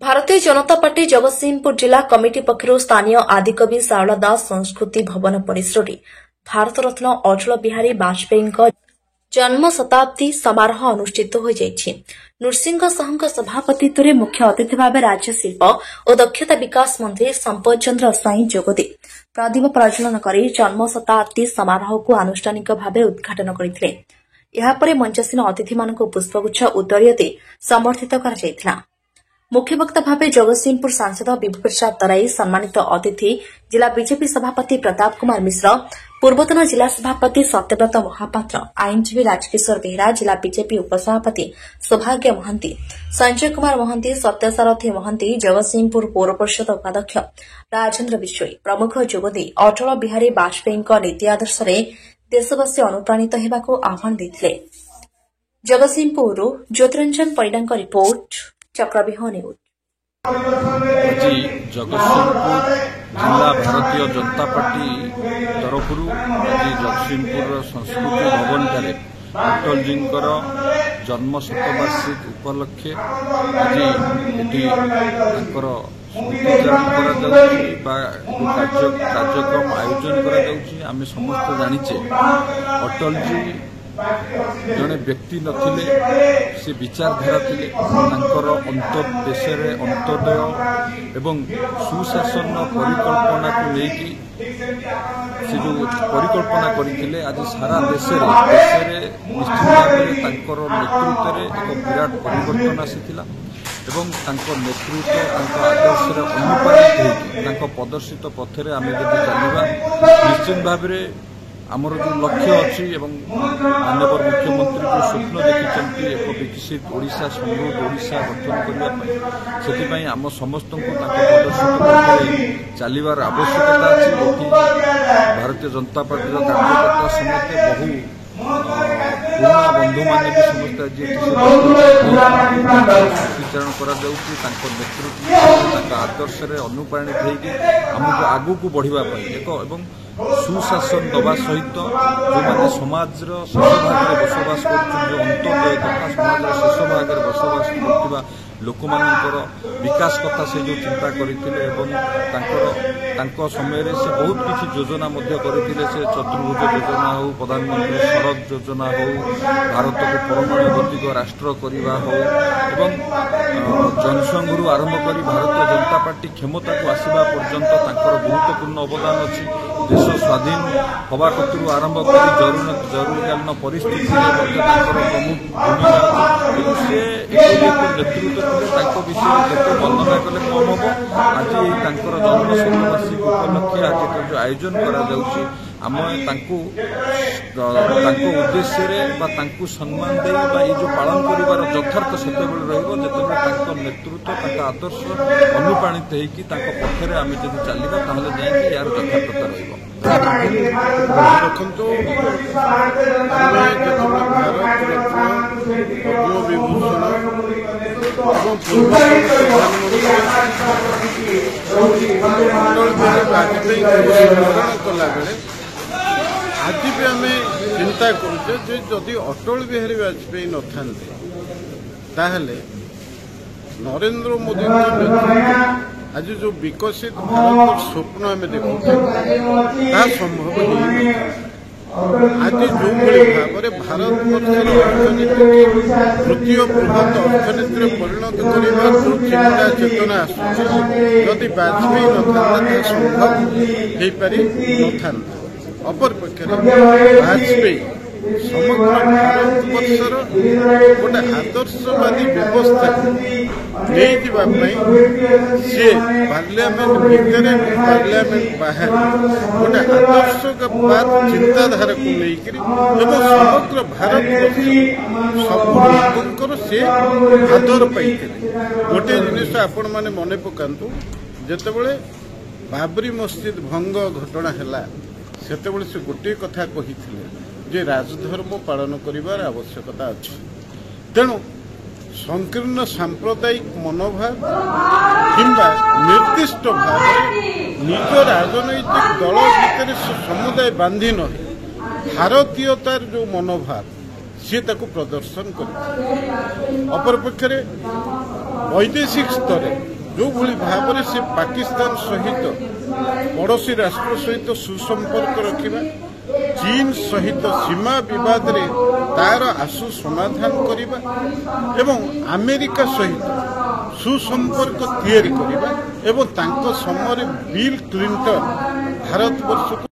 Bharatiya Janata party Jagatsinghpur जिला committee पक्षर स्थानीय आदिकवि शारदा दास संस्कृति भवन परिसर भारत रत्न अटल बिहारी वाजपेयी जन्म शताब्दी समारोह अनुष्ठित हो नृसिंह साहू सभापतित्व में मुख्य अतिथि भाव राज्य शिल्प और दक्षता विकास मंत्री संपत चंद्र साई जोगदे प्रदीप प्रज्वलन कर जन्म शताब्दी समारोह को आनुष्ठानिक भाव उद्घाटन करते मंचासीन अतिथि मान पुष्पगुच्छ उत्तरीय दे समर्थित कर मुख्य वक्ता भाव जगतसिंहपुर सांसद विभू प्रसाद तराई सम्मानित अतिथि जिला बीजेपी सभापति प्रताप कुमार मिश्र पूर्वतन जिला सभापति सत्यव्रत महापात्र आईनजीवी राजकिशोर बेहरा जिला बीजेपी उपसभापति सौभाग्य महांती संजय कुमार महांती सत्यसारथी महांती जगतसिंहपुर पौर परिषद उपाध्यक्ष राजेन्द्र विश्वई प्रमुख जोगदे अटल बिहारी वाजपेयी नीति आदर्श देशवासी अनुप्राणित होगा आह्वान देते। जगतसिंहपुर ज्योतिरंजन परिडा रिपोर्ट चक्रव्यूह न्यूज। आज जगतसिंहपुर जिला भारतीय जनता पार्टी तरफ आज जगतसिंहपुर संस्कृति भवन ठारे अटल जी जन्म शतवार्षिक उपलक्षे आज एटी कार्यक्रम आयोजन करा समस्त जानिचे अटल जी जड़े व्यक्ति नथिले से विचारधारा थिले देश अंत्योदय एवं सुशासन परिकल्पना को लेकी से जो परिकल्पना करथिले आज सारा देश निश्चित भाव नेतृत्व में एक विराट परिवर्तन आसीथिला एवं नेतृत्व आदर्श अनुप्राणित प्रदर्शित पथरे आम जब चलवा निश्चित भाव आमर जो लक्ष्य अच्छी माननीय मुख्यमंत्री जो स्वप्न देखिं एक विकसित ओडिशा समृद्ध ओडिशा गठन करने आम समस्त प्रदर्शित चलवार आवश्यकता अच्छी। भारतीय जनता पार्टी कार्यकर्ता समेत बहु पुराना बंधु मैंने भी समस्त चरण कर नेतृत्व आदर्श अनुप्राणित होमको आगू को बढ़ापी एक सुशासन दवा सहित जो मैंने समाज शेष भाग में बसवास कर अंत्योदय तथा समाज शेष भाग में बसवास कर लोक विकास कथा से जो चिंता करते समय से बहुत किसी योजना करते से चतुर्भुज योजना हो प्रधानमंत्री सड़क योजना हो भारत को परमाणु भौतिक राष्ट्र करने हो जनसंघ आरंभ कर भारतीय जनता पार्टी क्षमता को आसवा पर्यंत गुरुत्वपूर्ण अवदान अच्छी। देश स्वाधीन हवा कतु आरंभ कर जरूरीकालीन परिस्थिति प्रमुख भूमिका से नेतृत्व विषय जिते वर्णना कले कम हम। आज जन्म शतवार्षिक उपलक्षे आज जो आयोजन आम उद्देश्य सम्मान दे जो पालन कर यथार्थ से जो नेतृत्व आदर्श अनुप्राणित होकर आम जब चलवा तार यार यथार्थता रही देखो विभूषण कला बेले आज भी आम चिंता करुचे जदि अटल बिहारी वाजपेयी न था नरेंद्र मोदी आज जो विकसित भारत स्वप्न आम देखु संभव आज जो भाव में भारत तृतीय बृहत अर्थनीति परिणत करने जो चिंता चेतना आदि वाजपेयी न था संभव हो पारि न। अपरपक्ष वाजपेयी समग्र भारतवर्षर गोटे आदर्शवादी व्यवस्था सी पार्लियामेंट भितर पार्लियामेंट बाहर गोटे आदर्शवाद चिंताधारा को लेकर समग्र भारत सब सी आदर पाई गोटे जिनिस आपण मैंने मन पकातु जिते बाबरी मस्जिद भंग घटना है से गोटे कथा कही जे राजधर्म पालन करिवार आवश्यकता अच्छी। तेणु संकीर्ण सांप्रदायिक मनोभाव किंबा निर्दिष्ट भाव निज राजनैतिक दल भितर समुदाय बांधि न भारतीयतार जो मनोभाव सी प्रदर्शन कर। अपरपक्ष ବୈଦେଶିକ ସ୍ତରରେ ଯେଉଁଭଳି ଭାବରେ ସେ ପାକିସ୍ତାନ ସହିତ ପଡ଼ୋଶୀ ରାଷ୍ଟ୍ର ସହିତ ସୁସମ୍ପର୍କ ରଖିବା, ଚୀନ ସହିତ ସୀମା ବିବାଦରେ ତାର ଆଶୁ ସମାଧାନ କରିବା ଏବଂ ଆମେରିକା ସହିତ ସୁସମ୍ପର୍କ ତିଆରି କରିବା ଏବଂ ତାଙ୍କ ସମୟରେ ବିଲ୍ କ୍ଲିଣ୍ଟନ ଭାରତବର୍ଷକୁ